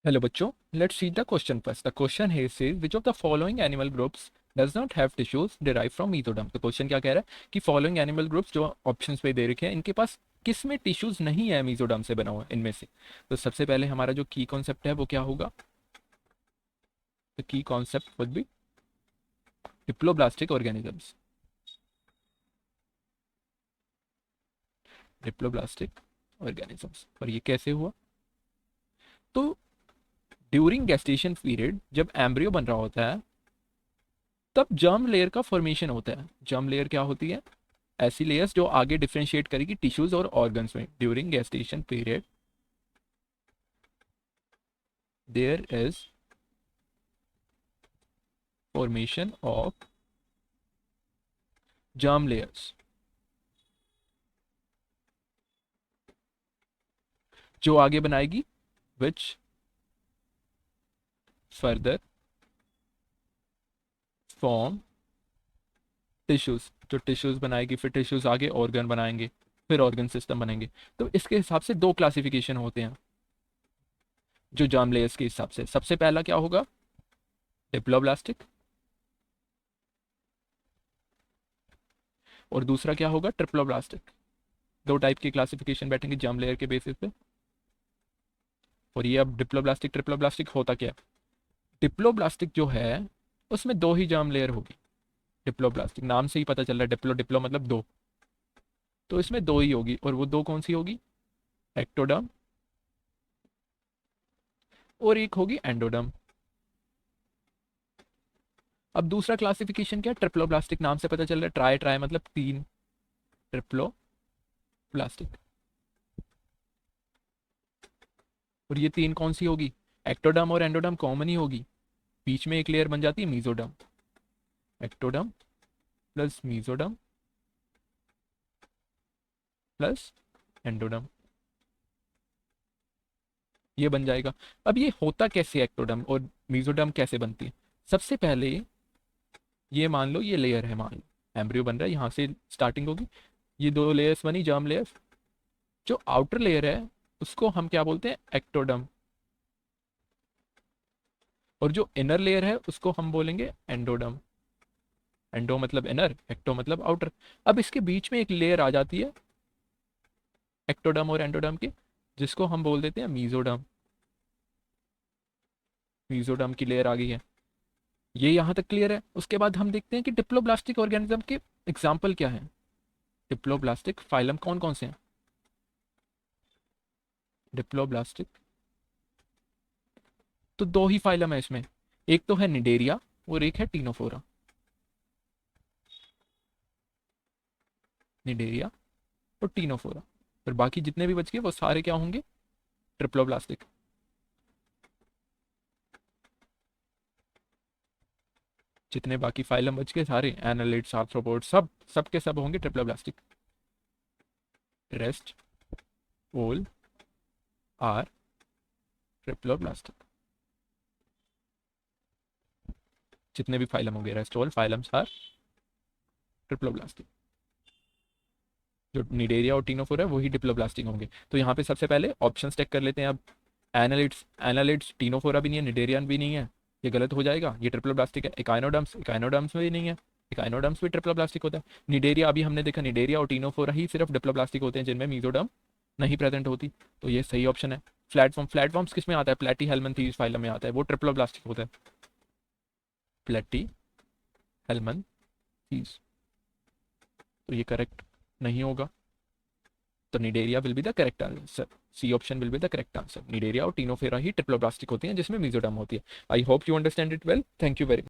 Hello बच्चों, let's see the question first. The question here says which of the following animal groups does not have tissues derived from mesoderm. तो question क्या कह रहा है कि following animal groups जो options पे दे रखे हैं इनके पास किस में टिश्यूज नहीं है मीजोडर्म से बना हुआ इनमें से। तो सबसे पहले हमारा जो की कॉन्सेप्ट है वो क्या होगा? The key concept would be diploblastic organisms. Diploblastic organisms. और ये कैसे हुआ? तो ड्यूरिंग गेस्टेशन पीरियड जब एम्ब्रियो बन रहा होता है तब जर्म लेयर का फॉर्मेशन होता है। जर्म लेयर क्या होती है? ऐसी लेयर्स जो आगे डिफरेंशिएट करेगी टिश्यूज और ऑर्गन्स में। During gestation period there is formation of germ layers जो आगे बनाएगी विच फर्दर फॉर्म टिश्यूज, जो टिश्यूज बनाएगी फिर टिश्यूज आगे ऑर्गन बनाएंगे फिर ऑर्गन सिस्टम बनेंगे। तो इसके हिसाब से दो क्लासिफिकेशन होते हैं जो जर्म लेयर्स के हिसाब से। सबसे पहला क्या होगा? डिप्लोब्लास्टिक। और दूसरा क्या होगा? ट्रिप्लोब्लास्टिक। दो टाइप की क्लासिफिकेशन बैठेंगे जर्म लेयर के बेसिस पे। और ये अब डिप्लोब्लास्टिक ट्रिप्लोब्लास्टिक होता क्या है? डिप्लोब्लास्टिक जो है उसमें दो ही जर्म लेयर होगी। डिप्लोब्लास्टिक नाम से ही पता चल रहा है, डिप्लो डिप्लो मतलब दो, तो इसमें दो ही होगी। और वो दो कौन सी होगी? एक्टोडर्म और एक होगी एंडोडर्म। अब दूसरा क्लासिफिकेशन क्या है? ट्रिप्लोब्लास्टिक नाम से पता चल रहा है, ट्राई ट्राई मतलब तीन, ट्रिप्लोब्लास्टिक। और ये तीन कौन सी होगी? एक्टोडर्म और एंडोडर्म कॉमन ही होगी, बीच में एक लेयर बन जाती है mesoderm. Ectoderm plus mesoderm plus endoderm, ये बन जाएगा। अब ये होता कैसे एक्टोडर्म और मीजोडर्म कैसे बनती है? सबसे पहले ये मान लो ये लेयर है, मान लो एम्ब्रियो बन रहा है, यहाँ से स्टार्टिंग होगी। ये दो लेयर्स बनी जर्म लेयर्स। जो आउटर लेयर है उसको हम क्या बोलते हैं? एक्टोडर्म। और जो इनर लेयर है उसको हम बोलेंगे एंडोडर्म। एंडो मतलब इनर, एक्टो मतलब आउटर। अब इसके बीच में एक लेयर आ जाती है एक्टोडर्म और एंडोडर्म की, जिसको हम बोल देते हैं मीजोडर्म। मीजोडर्म की लेयर आ गई है, ये यहाँ तक क्लियर है। उसके बाद हम देखते हैं कि डिप्लोब्लास्टिक ऑर्गेनिज्म के एग्जाम्पल क्या है। डिप्लोब्लास्टिक फाइलम कौन कौन से हैं? डिप्लोब्लास्टिक तो दो ही फाइलम है इसमें, एक तो है निडेरिया और एक है टीनोफोरा। निडेरिया और टीनोफोरा। फिर बाकी जितने भी बच गए वो सारे क्या होंगे? ट्रिप्लोब्लास्टिक। जितने बाकी फाइलम बच गए सारे, एनालिड्स आर्थ्रोपोड, सब सब के सब होंगे triploblastic. Rest all are triploblastic. जितने भी फाइलम होंगे rest all phylums are triploblastic. जो निडेरिया और टीनोफोरा है वही डिप्लोब्लास्टिक होंगे। तो यहाँ पे सबसे पहले ऑप्शन चेक कर लेते हैं। अब एनालिड्स, एनालिड्स टीनोफोरा भी नहीं है, निडेरियन भी नहीं है, ये गलत हो जाएगा, ये ट्रिप्लोब्लास्टिक है। इकाइनोडर्म्स, इकाइनोडर्म्स भी नहीं है, इकाइनोडर्म्स भी ट्रिप्लोब्लास्टिक होता है। निडेरिया अभी हमने देखा, निडेरिया और टीनोफोरा ही सिर्फ डिप्लोब्लास्टिक होते हैं जिनमें मीजोडर्म नहीं प्रेजेंट होती। तो ये सही ऑप्शन है। प्लेटफॉर्म, प्लेटफॉर्म्स किस में आता है? प्लेटी हेलमंथीज फाइलम में आता है, वो ट्रिप्लोब्लास्टिक होता है। प्लेटी हेलमंथीज, तो ये करेक्ट नहीं होगा। तो cnidaria will be the correct answer. C option will be the correct answer. Cnidaria और टीनोफेरा ही ट्रिप्लोब्लास्टिक होती हैं जिसमें मीजोडर्म होती है। I hope you understand it well. Thank you very